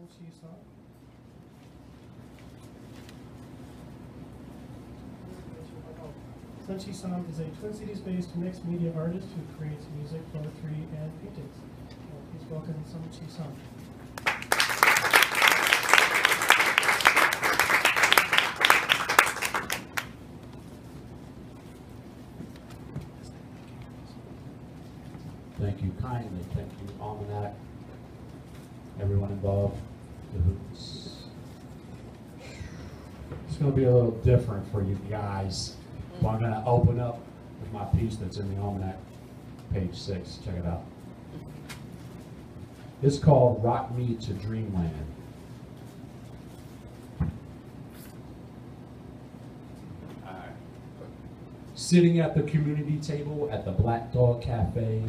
Son Chi Som. Son Chi Som is a Twin Cities-based mixed media artist who creates music, poetry, and paintings. Please welcome Son Chi Som. Thank you kindly. Thank you, Almanac, everyone involved. Cahoots. It's going to be a little different for you guys. But I'm going to open up with my piece that's in the Almanac, page 6. Check it out. It's called Rock Me to Dreamland. Sitting at the community table at the Black Dog Cafe,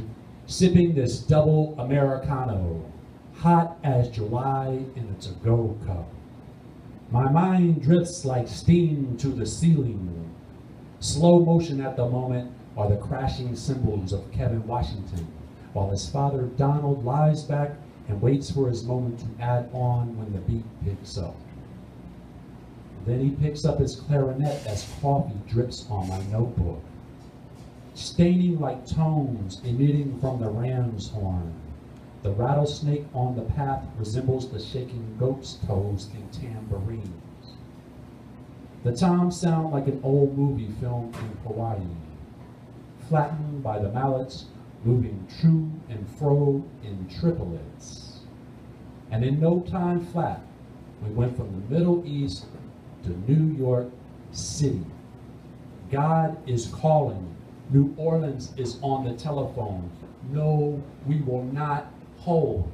sipping this double Americano, hot as July in a to-go cup. My mind drifts like steam to the ceiling. Slow motion at the moment are the crashing cymbals of Kevin Washington, while his father Donald lies back and waits for his moment to add on when the beat picks up. Then he picks up his clarinet as coffee drips on my notebook, staining like tones emitting from the ram's horn. The rattlesnake on the path resembles the shaking goat's toes in tambourines. The toms sound like an old movie filmed in Hawaii, flattened by the mallets moving true and fro in triplets. And in no time flat, we went from the Middle East to New York City. God is calling. New Orleans is on the telephone. No, we will not hold.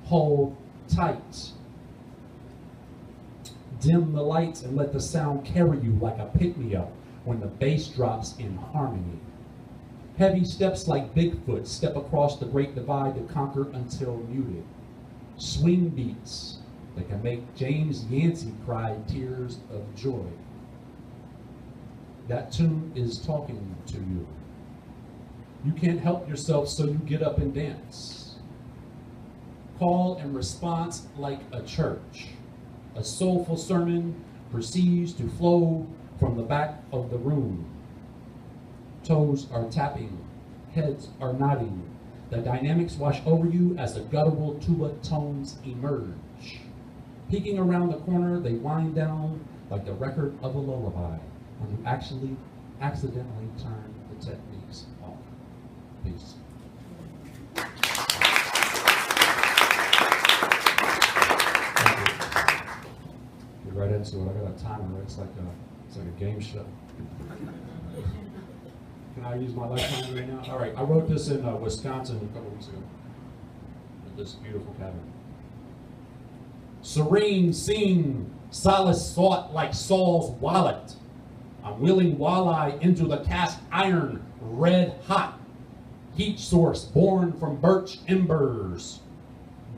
Hold tight. Dim the lights and let the sound carry you like a pick-me-up when the bass drops in harmony. Heavy steps like Bigfoot step across the great divide to conquer until muted. Swing beats that can make James Yancey cry tears of joy. That tune is talking to you. You can't help yourself, so you get up and dance. Call and response like a church. A soulful sermon proceeds to flow from the back of the room. Toes are tapping, heads are nodding. The dynamics wash over you as the guttural tuba tones emerge. Peeking around the corner, they wind down like the record of a lullaby when you actually accidentally turn the techniques off. Peace. Get right into it. I got a timer. It's like a game show. Can I use my lifetime right now? All right. I wrote this in Wisconsin a couple weeks ago at this beautiful cabin. Serene scene, solace sought like Saul's wallet. I'm wheeling walleye into the cast iron, red hot. Heat source born from birch embers.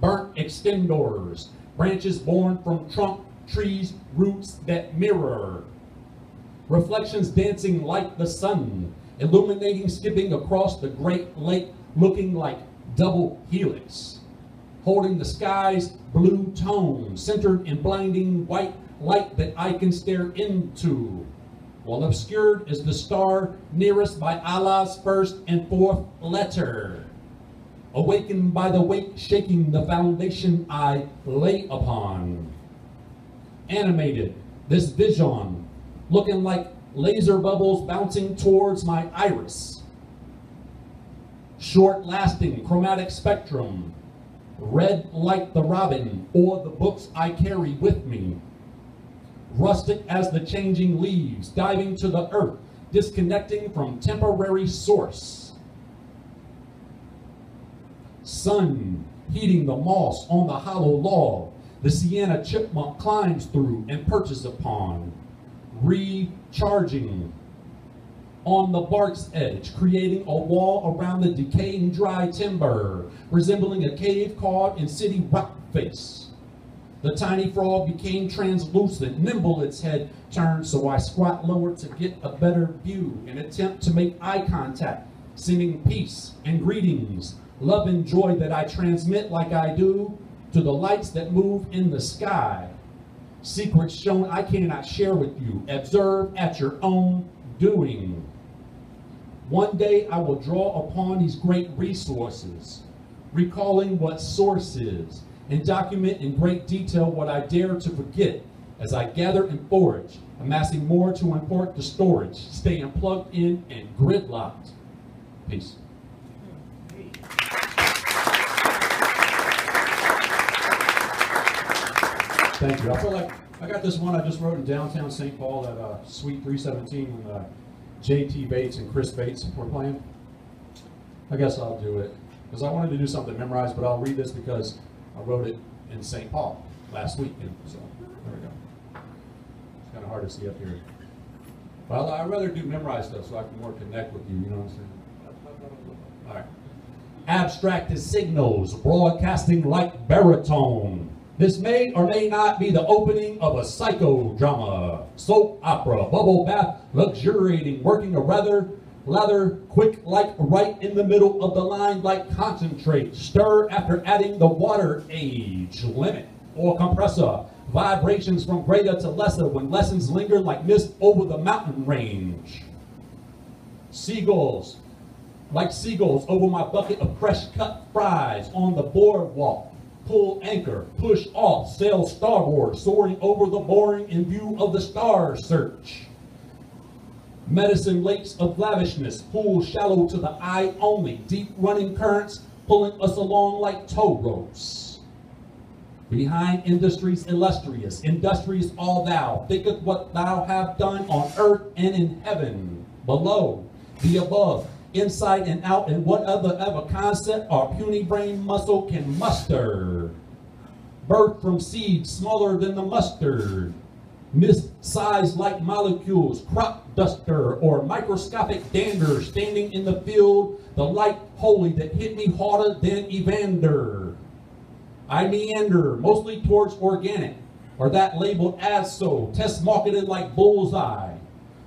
Burnt extendors, branches born from trunk trees, roots that mirror. Reflections dancing like the sun, illuminating, skipping across the great lake, looking like double helix. Holding the sky's blue tone, centered in blinding white light that I can stare into. While obscured is the star nearest by Allah's first and fourth letter. Awakened by the wake shaking the foundation I lay upon. Animated, this vision, looking like laser bubbles bouncing towards my iris. Short-lasting chromatic spectrum, red like the robin or the books I carry with me. Rustic as the changing leaves, diving to the earth, disconnecting from temporary source. Sun heating the moss on the hollow log, the sienna chipmunk climbs through and perches upon. Recharging on the bark's edge, creating a wall around the decaying dry timber, resembling a cave caught in city rock face. The tiny frog became translucent, nimble its head turned, so I squat lower to get a better view, and attempt to make eye contact, sending peace and greetings, love and joy that I transmit like I do to the lights that move in the sky. Secrets shown I cannot share with you. Observe at your own doing. One day I will draw upon these great resources, recalling what source is, and document in great detail what I dare to forget as I gather and forage, amassing more to import to storage, staying plugged in and gridlocked. Peace. Thank you. I feel like I got this one I just wrote in downtown St. Paul at Suite 317 when J.T. Bates and Chris Bates were playing. I guess I'll do it because I wanted to do something memorized, but I'll read this because I wrote it in St. Paul last week. And so there we go. It's kind of hard to see up here. Well, I'd rather do memorized stuff so I can more connect with you. You know what I'm saying? All right. Abstracted signals broadcasting like baritone. This may or may not be the opening of a psychodrama, soap opera, bubble bath, luxuriating, working a rather quick like right in the middle of the line like concentrate, stir after adding the water age, limit or compressor, vibrations from greater to lesser when lessons linger like mist over the mountain range. Seagulls, like seagulls over my bucket of fresh cut fries on the boardwalk. Pull anchor, push off, sail starboard, soaring over the boring in view of the star search. Medicine lakes of lavishness, pool shallow to the eye only, deep running currents pulling us along like tow ropes. Behind industries illustrious, industrious all thou, thinketh what thou have done on earth and in heaven. Below, the above, inside and out, and what other concept our puny brain muscle can muster. Birth from seed smaller than the mustard. Mist sized like molecules, crop duster, or microscopic dander standing in the field, the light holy that hit me harder than Evander. I meander mostly towards organic, or that labeled as so, test marketed like bullseye.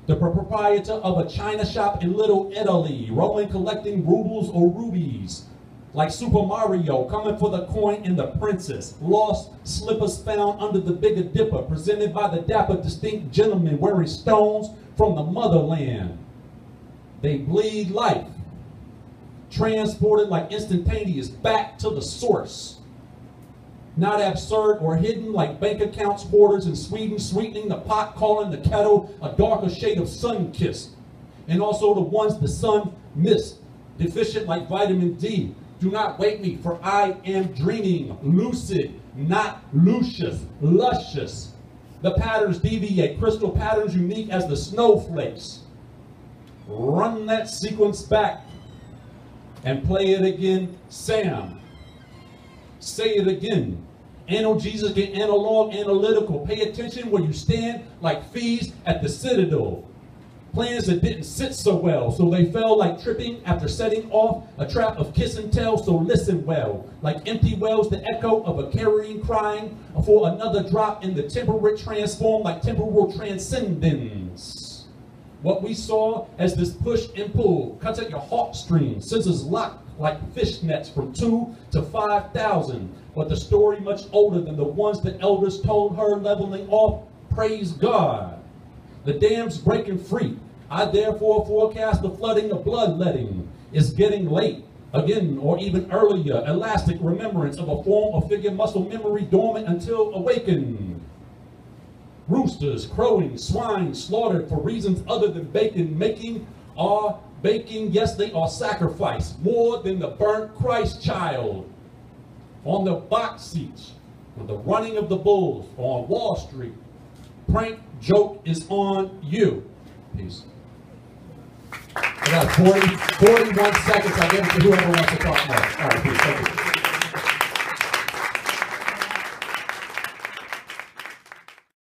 The proprietor of a china shop in Little Italy, rolling collecting rubles or rubies. Like Super Mario, coming for the coin and the princess. Lost slippers found under the Bigger Dipper, presented by the dapper distinct gentleman wearing stones from the motherland. They bleed life, transported like instantaneous back to the source. Not absurd or hidden like bank accounts hoarders in Sweden, sweetening the pot, calling the kettle a darker shade of sun-kissed. And also the ones the sun missed, deficient like vitamin D. Do not wake me, for I am dreaming, lucid, not luscious, luscious. The patterns deviate, crystal patterns unique as the snowflakes. Run that sequence back and play it again, Sam. Say it again. Analgesic and analog, analytical. Pay attention where you stand like fees at the Citadel. Plans that didn't sit so well, so they fell like tripping after setting off a trap of kiss and tell, so listen well. Like empty wells, the echo of a carrying crying for another drop in the temperate transform like temporal transcendence. What we saw as this push and pull cuts at your heartstrings, scissors locked like fishnets from 2 to 5,000. But the story much older than the ones the elders told her, leveling off, praise God. The dam's breaking free. I therefore forecast the flooding of bloodletting is getting late. Again, or even earlier, elastic remembrance of a form of figure muscle memory dormant until awakened. Roosters crowing, swine slaughtered for reasons other than bacon making are baking. Yes, they are sacrificed more than the burnt Christ child. On the box seats, with the running of the bulls on Wall Street, prank joke is on you. Peace. I got 41 seconds. I'll give it to whoever wants to talk more. All right, peace. Thank you.